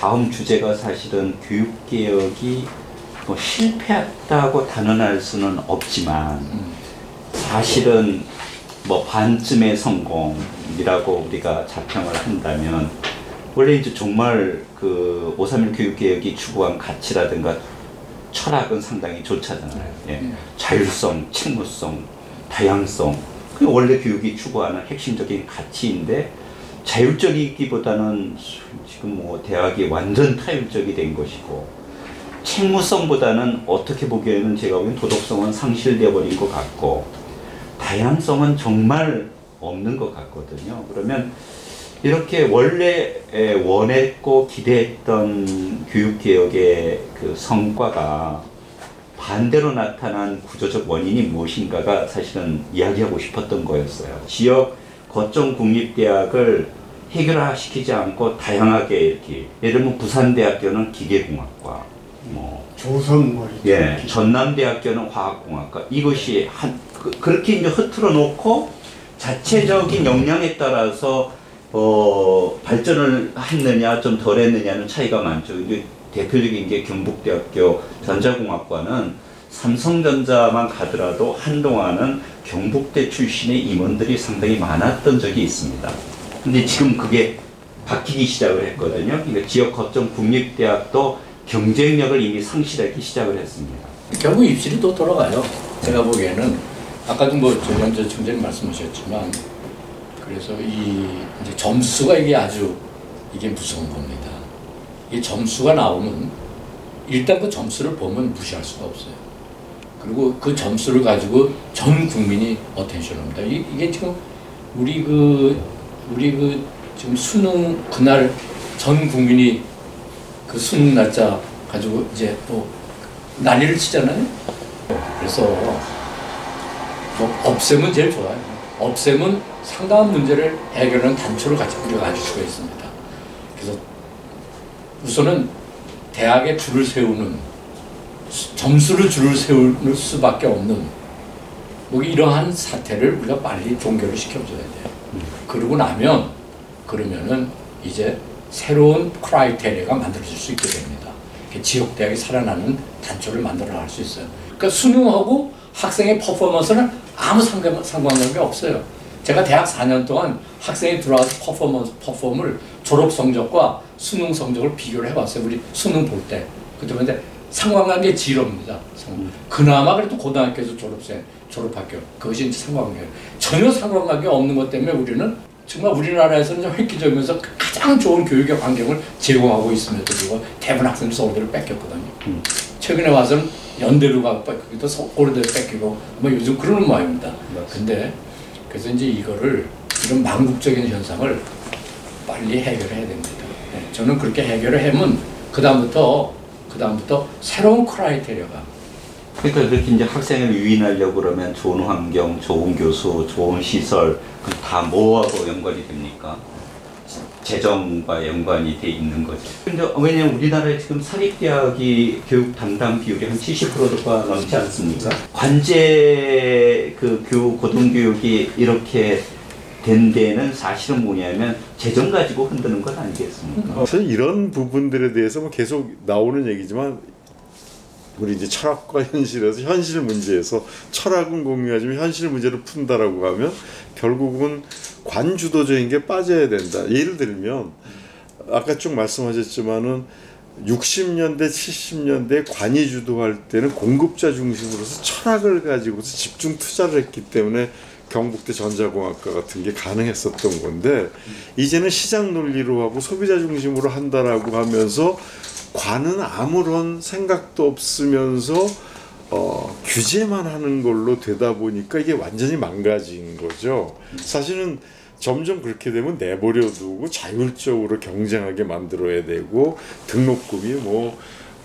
다음 주제가 사실은 교육개혁이 뭐 실패했다고 단언할 수는 없지만 사실은 뭐 반쯤의 성공이라고 우리가 자평을 한다면 원래 이제 정말 그 5.31 교육개혁이 추구한 가치라든가 철학은 상당히 좋잖아요. 예. 자율성, 책무성, 다양성. 그 원래 교육이 추구하는 핵심적인 가치인데 자율적이기보다는 지금 뭐 대학이 완전 타율적이 된 것이고 책무성보다는 어떻게 보기에는 제가 보기엔 도덕성은 상실되어 버린 것 같고 다양성은 정말 없는 것 같거든요. 그러면 이렇게 원래 원했고 기대했던 교육개혁의 그 성과가 반대로 나타난 구조적 원인이 무엇인가가 사실은 이야기하고 싶었던 거였어요. 지역 거점 국립대학을 해결화시키지 않고 다양하게 이렇게 예를 들면 부산대학교는 기계공학과 뭐 조선 예, 전남대학교는 화학공학과 이것이 그렇게 이제 흐트러 놓고 자체적인 역량에 따라서 발전을 했느냐 좀 덜했느냐는 차이가 많죠. 이게 대표적인 게 경북대학교 전자공학과는 삼성전자만 가더라도 한동안은 경북대 출신의 임원들이 상당히 많았던 적이 있습니다. 근데 지금 그게 바뀌기 시작을 했거든요. 그러니까 지역 거점 국립대학도 경쟁력을 이미 상실하기 시작을 했습니다. 결국 입실이 또 돌아가요. 제가 보기에는 아까도 뭐 조현재 총장님 말씀하셨지만 그래서 이제 점수가 이게 무서운 겁니다. 이 점수가 나오면 일단 그 점수를 보면 무시할 수가 없어요. 그리고 그 점수를 가지고 전 국민이 어텐션합니다. 이게 지금 우리 지금 수능 그날 전 국민이 그 수능 날짜 가지고 이제 또 난리를 치잖아요. 그래서 뭐 없애면 제일 좋아요. 없애면 상당한 문제를 해결하는 단초를 우리가 가질 수가 있습니다. 그래서 우선은 대학에 줄을 세우는 점수를 줄을 세울 수밖에 없는 뭐 이러한 사태를 우리가 빨리 종결을 시켜줘야 돼요. 그러면은 이제 새로운 크라이테리아가 만들어질 수 있게 됩니다. 지역 대학이 살아나는 단초를 만들어 나갈 수 있어요. 그러니까 수능하고 학생의 퍼포먼스는 아무 상관관계 없어요. 제가 대학 4년 동안 학생이 들어와서 퍼폼을 졸업 성적과 수능 성적을 비교를 해봤어요. 우리 수능 볼 때. 그때 상관관계 지로입니다. 그나마 그래도 고등학교에서 졸업학교. 그것이 이제 상관관계. 전혀 상관관계 없는 것 때문에 우리는 정말 우리나라에서는 획기적이면서 가장 좋은 교육의 환경을 제공하고 있음에도 불구하고 대부분 학생들 서울대를 뺏겼거든요. 최근에 와서는 연대로 가고 뺏기고 또 서울대를 뺏기고 뭐 요즘 그러는 모양입니다. 근데 그래서 이제 이런 망국적인 현상을 빨리 해결해야 됩니다. 네, 저는 그렇게 해결을 하면 그다음부터 새로운 크라이테리아가 그러니까 그렇게 이제 학생을 유인하려고 그러면 좋은 환경, 좋은 교수, 좋은 시설 다 뭐하고 연관이 됩니까? 재정과 연관이 돼 있는 거죠. 근데 왜냐면 우리나라에 지금 사립대학이 교육 담당 비율이 한 70%가 넘지 않습니까? 관제 고등교육이 이렇게 된 데는 사실은 뭐냐면 재정 가지고 흔드는 것 아니겠습니까? 사실 이런 부분들에 대해서 뭐 계속 나오는 얘기지만 우리 이제 철학과 현실에서 현실 문제에서 철학은 공유하지만 현실 문제를 푼다라고 하면 결국은 관주도적인 게 빠져야 된다. 예를 들면 아까 쭉 말씀하셨지만은 60년대, 70년대 관이 주도할 때는 공급자 중심으로서 철학을 가지고서 집중 투자를 했기 때문에 경북대 전자공학과 같은 게 가능했었던 건데 이제는 시장 논리로 하고 소비자 중심으로 한다라고 하면서 관은 아무런 생각도 없으면서 규제만 하는 걸로 되다 보니까 이게 완전히 망가진 거죠. 사실은 점점 그렇게 되면 내버려 두고 자율적으로 경쟁하게 만들어야 되고 등록금이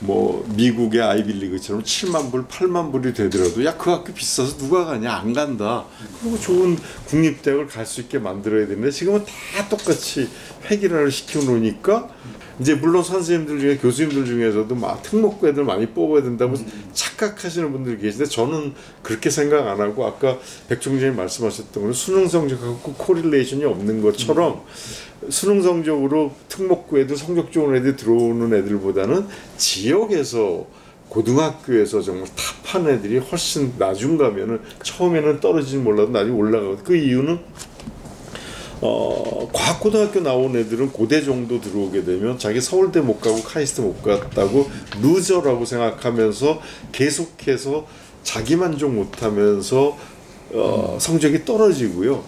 뭐 미국의 아이비리그처럼 7만 불, 8만 불이 되더라도 야 그 학교 비싸서 누가 가냐 안 간다. 그리고 좋은 국립대학을 갈 수 있게 만들어야 되는데 지금은 다 똑같이 획일화를 시켜놓으니까 이제 물론 선생님들 중에 교수님들 중에서도 막 특목고 애들 많이 뽑아야 된다고 착각하시는 분들이 계신데 저는 그렇게 생각 안 하고 아까 백 총장님 말씀하셨던 건 수능 성적하고 코릴레이션이 없는 것처럼 수능 성적으로 특목고에도 성적 좋은 애들 들어오는 애들보다는 지역에서 고등학교에서 정말 탑한 애들이 훨씬 나중 가면은 처음에는 떨어지진 몰라도 나중에 올라가거든. 그 이유는 과학고등학교 나온 애들은 고대 정도 들어오게 되면 자기 서울대 못 가고 카이스트 못 갔다고 루저라고 생각하면서 계속해서 자기 만족 못하면서 성적이 떨어지고요.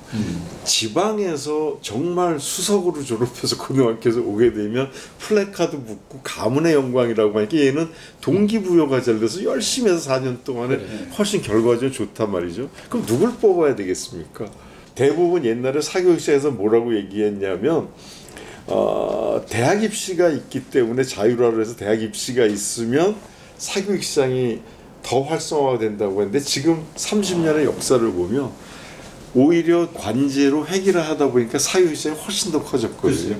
지방에서 정말 수석으로 졸업해서 고등학교에서 오게 되면 플래카드 붙고 가문의 영광이라고 하니까 얘는 동기부여가 잘 돼서 열심히 해서 4년 동안에 훨씬 결과적으로 좋단 말이죠. 그럼 누굴 뽑아야 되겠습니까? 대부분 옛날에 사교육자에서 뭐라고 얘기했냐면 대학 입시가 있기 때문에 자율화를 해서 대학 입시가 있으면 사교육 시장이 더 활성화가 된다고 했는데 지금 30년의 역사를 보면 오히려 관제로 획일을 하다 보니까 사교육 시장이 훨씬 더 커졌거든요.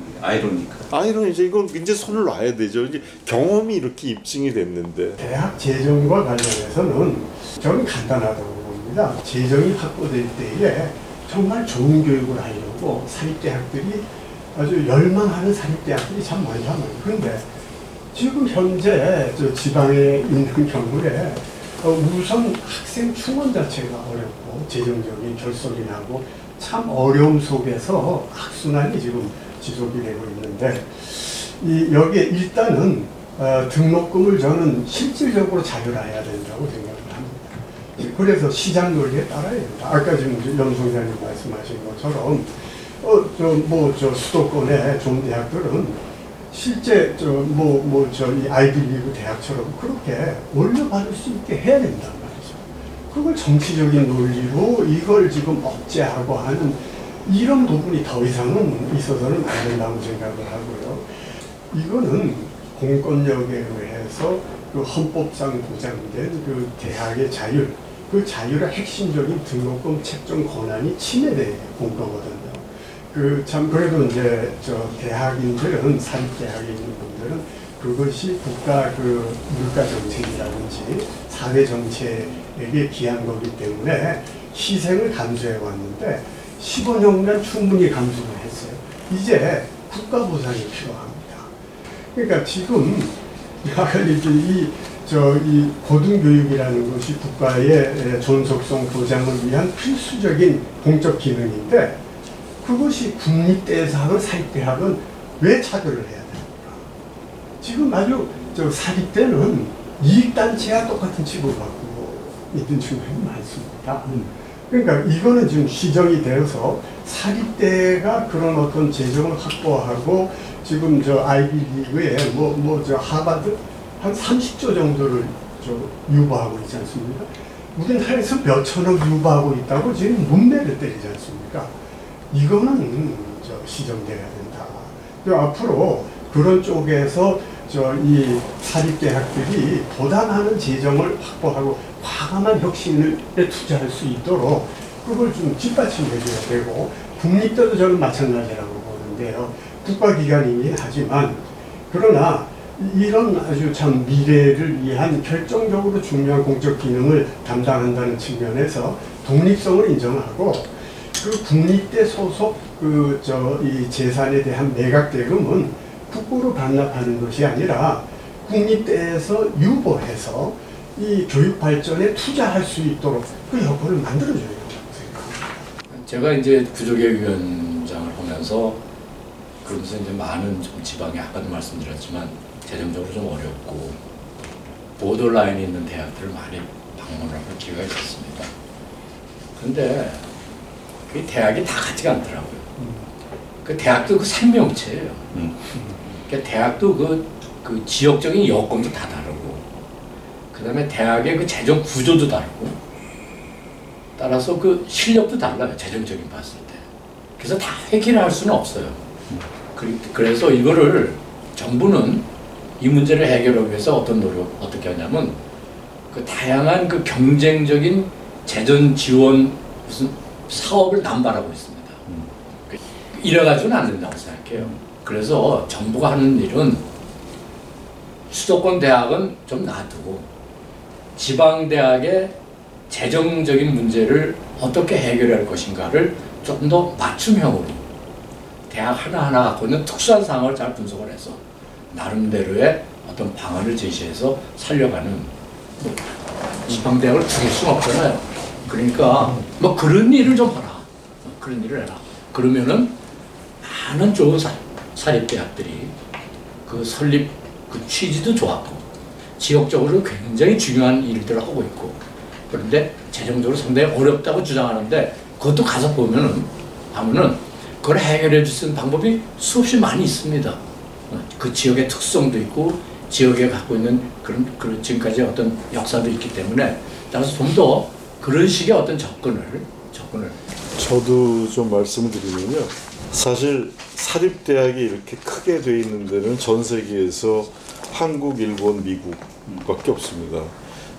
아이러니죠. 이건 이제 손을 놔야 되죠. 이제 경험이 이렇게 입증이 됐는데. 대학 재정과 관련해서는 저는 간단하다고 봅니다. 재정이 확보될 때에 정말 좋은 교육을 하려고 사립대학들이 아주 열망하는 사립대학들이 참 많단 말이에요. 그런데 지금 현재 저 지방에 있는 경우에 우선 학생 충원 자체가 어렵고 재정적인 결속이 나고 참 어려움 속에서 악순환이 지금 지속이 되고 있는데 여기에 일단은 등록금을 저는 실질적으로 자율화해야 된다고 생각을 합니다. 그래서 시장 논리에 따라야 된다. 아까 지금 염송장님 말씀하신 것처럼 저 수도권의 좋은 대학들은 실제 이 아이비리그 대학처럼 그렇게 올려받을 수 있게 해야 된단 말이죠. 그걸 정치적인 논리로 이걸 지금 억제하고 하는 이런 부분이 더 이상은 있어서는 안 된다고 생각을 하고요. 이거는 공권력에 의해서 그 헌법상 보장된 그 대학의 자율, 그 자율의 핵심적인 등록금 책정 권한이 침해돼 본 거거든요. 그래도 이제 대학인들은, 사립대학에 있는 분들은 그것이 국가 물가 정책이라든지 사회 정책에게 기한 거기 때문에 희생을 감수해 왔는데 15년간 충분히 감수를 했어요. 이제 국가 보상이 필요합니다. 그러니까 지금 이 고등교육이라는 것이 국가의 존속성 보장을 위한 필수적인 공적 기능인데 그것이 국립대에서 사립대학은 왜 차별을 해야 됩니까? 지금 아주 사립대는 이익단체와 똑같은 취급을 받고 있는 측면이 많습니다. 그러니까 이거는 지금 시정이 되어서 사립대가 그런 어떤 재정을 확보하고 지금 아이비리그에 하버드 한 30조 정도를 유보하고 있지 않습니까? 우리나라에서 몇 천억 유보하고 있다고 지금 문매를 때리지 않습니까? 이거는 시정돼야 된다. 앞으로 그런 쪽에서 이 사립대학들이 보다 많은 재정을 확보하고 과감한 혁신에 투자할 수 있도록 그걸 좀 뒷받침해줘야 되고 국립대도 저는 마찬가지라고 보는데요. 국가기관이긴 하지만 그러나 이런 아주 참 미래를 위한 결정적으로 중요한 공적 기능을 담당한다는 측면에서 독립성을 인정하고 그 국립대 소속 이 재산에 대한 매각 대금은 국고로 반납하는 것이 아니라 국립대에서 유보해서 이 교육 발전에 투자할 수 있도록 그 여건을 만들어줘야 된다고 생각합니다. 제가 이제 구조개혁위원장을 하면서 그러면서 이제 많은 좀 지방에 아까도 말씀드렸지만 재정적으로 좀 어렵고 보더라인에 있는 대학들을 많이 방문하는 기회가 있었습니다. 그런데 그 대학이 다 같지가 않더라고요. 그 대학도 그 생명체예요. 그러니까 대학도 그 지역적인 여건도 다 다르고, 그 다음에 대학의 그 재정 구조도 다르고, 따라서 그 실력도 달라요. 재정적인 봤을 때. 그래서 다 획일을 할 수는 없어요. 그래서 이거를 정부는 이 문제를 해결하기 위해서 어떻게 하냐면 그 다양한 그 경쟁적인 재정 지원 무슨 사업을 남발하고 있습니다. 이래가지고는 안 된다고 생각해요. 그래서 정부가 하는 일은 수도권 대학은 좀 놔두고 지방 대학의 재정적인 문제를 어떻게 해결할 것인가를 조금 더 맞춤형으로 대학 하나하나 갖고 있는 특수한 상황을 잘 분석을 해서 나름대로의 어떤 방안을 제시해서 살려가는, 뭐 지방대학을 죽일 수는 없잖아요. 그러니까 뭐 그런 일을 좀 하라. 그런 일을 해라. 그러면은 많은 좋은 사립대학들이 그 설립 그 취지도 좋았고 지역적으로 굉장히 중요한 일들을 하고 있고, 그런데 재정적으로 상당히 어렵다고 주장하는데 그것도 가서 보면은 그걸 해결해 줄 수 있는 방법이 수없이 많이 있습니다. 그 지역의 특성도 있고 지역에 갖고 있는 그런 지금까지 어떤 역사도 있기 때문에, 따라서 좀 더 그런 식의 어떤 접근을 저도 좀 말씀을 드리면요, 사실 사립대학이 이렇게 크게 돼 있는 데는 전 세계에서 한국, 일본, 미국밖에 없습니다.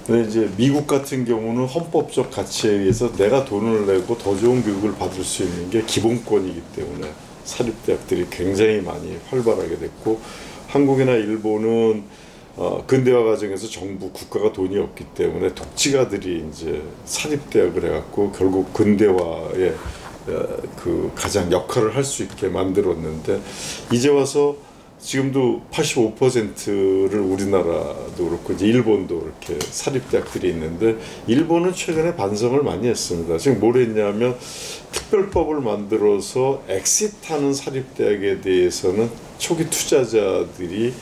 근데 이제 미국 같은 경우는 헌법적 가치에 의해서 내가 돈을 내고 더 좋은 교육을 받을 수 있는 게 기본권이기 때문에 사립대학들이 굉장히 많이 활발하게 됐고, 한국이나 일본은 근대화 과정에서 정부 국가가 돈이 없기 때문에 독지가들이 이제 사립대학을 해갖고 결국 근대화의 그 가장 역할을 할 수 있게 만들었는데, 이제 와서 지금도 85%를 우리나라도 그렇고 이제 일본도 이렇게 사립대학들이 있는데, 일본은 최근에 반성을 많이 했습니다. 지금 뭘 했냐면 특별법을 만들어서 엑시트하는 사립대학에 대해서는 초기 투자자들이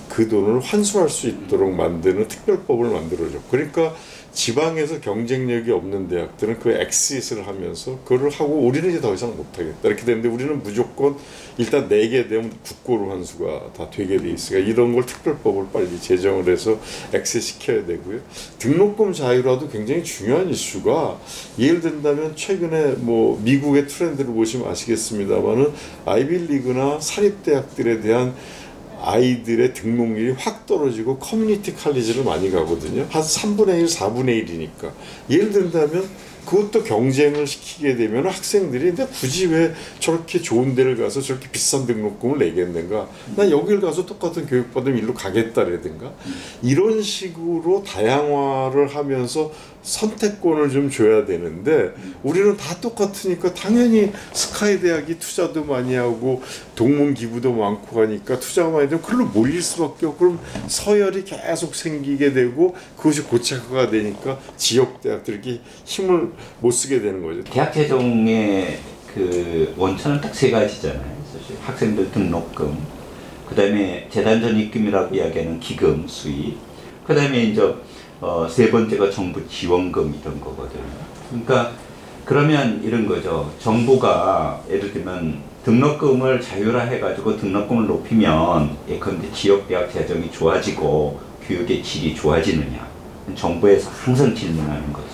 그 돈을 환수할 수 있도록 만드는 특별법을 만들어줬고, 그러니까 지방에서 경쟁력이 없는 대학들은 그 엑시트를 하면서 그걸 하고 우리는 이제 더 이상 못하겠다 이렇게 되는데, 우리는 무조건 일단 내게 되면 국고로 환수가 다 되게 돼 있으니까 이런 걸 특별법을 빨리 제정을 해서 엑시트 시켜야 되고요. 등록금 자유라도 굉장히 중요한 이슈가, 예를 든다면 최근에 뭐 미국의 트렌드를 보시면 아시겠습니다만은 아이비리그나 사립대학들에 대한 아이들의 등록률이 확 떨어지고 커뮤니티 칼리지를 많이 가거든요. 한 3분의 1, 4분의 1이니까. 예를 든다면 그것도 경쟁을 시키게 되면 학생들이 근데 굳이 왜 저렇게 좋은 데를 가서 저렇게 비싼 등록금을 내겠는가? 난 여길 가서 똑같은 교육받으면 일로 가겠다라든가, 이런 식으로 다양화를 하면서 선택권을 좀 줘야 되는데, 우리는 다 똑같으니까 당연히 스카이 대학이 투자도 많이 하고 동문 기부도 많고 하니까 투자가 많이 되면 그걸로 몰릴 수밖에 없고, 그럼 서열이 계속 생기게 되고 그것이 고착화가 되니까 지역 대학들이 힘을 못 쓰게 되는 거죠. 대학 재정의 그 원천은 딱 세 가지잖아요. 사실 학생들 등록금, 그다음에 재단 전입금이라고 이야기하는 기금 수입, 그다음에 이제 세 번째가 정부 지원금 이런 거거든요. 그러니까 그러면 이런 거죠. 정부가 예를 들면 등록금을 자율화해가지고 등록금을 높이면 예컨대 지역대학 재정이 좋아지고 교육의 질이 좋아지느냐, 정부에서 항상 질문하는 거죠.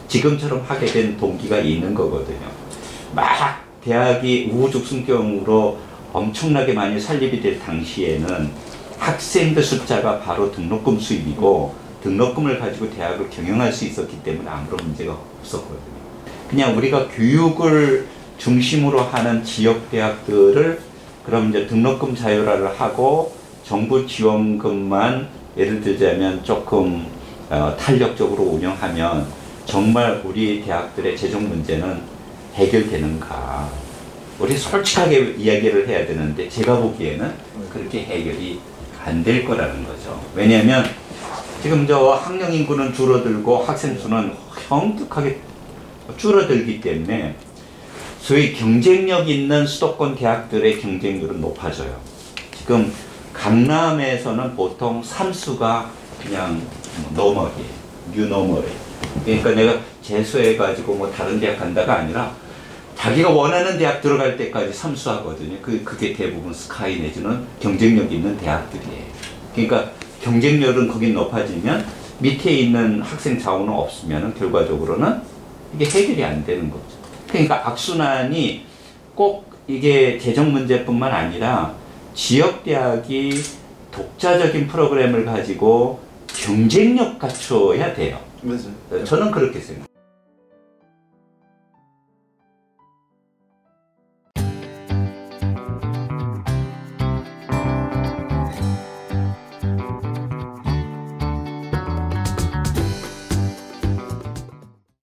지금처럼 하게 된 동기가 있는 거거든요. 막 대학이 우후죽순경으로 엄청나게 많이 설립이 될 당시에는 학생들 숫자가 바로 등록금 수입이고, 등록금을 가지고 대학을 경영할 수 있었기 때문에 아무런 문제가 없었거든요. 그냥 우리가 교육을 중심으로 하는 지역 대학들을 그럼 이제 등록금 자율화를 하고 정부 지원금만 예를 들자면 조금 탄력적으로 운영하면 정말 우리 대학들의 재정 문제는 해결되는가? 우리 솔직하게 이야기를 해야 되는데 제가 보기에는 그렇게 해결이 안 될 거라는 거죠. 왜냐하면 지금 저 학령 인구는 줄어들고 학생 수는 형특하게 줄어들기 때문에 소위 경쟁력 있는 수도권 대학들의 경쟁률은 높아져요. 지금 강남에서는 보통 삼수가 그냥 너머리에요. 뉴너머리. 그러니까 내가 재수해가지고 뭐 다른 대학 간다가 아니라 자기가 원하는 대학 들어갈 때까지 삼수하거든요. 그게 대부분 스카이 내지는 경쟁력 있는 대학들이에요. 그러니까 경쟁률은 거기 높아지면 밑에 있는 학생 자원은 없으면 결과적으로는 이게 해결이 안 되는 거죠. 그러니까 악순환이 꼭 이게 재정 문제뿐만 아니라 지역대학이 독자적인 프로그램을 가지고 경쟁력 갖춰야 돼요. 맞아요. 저는 그렇게 생각해요.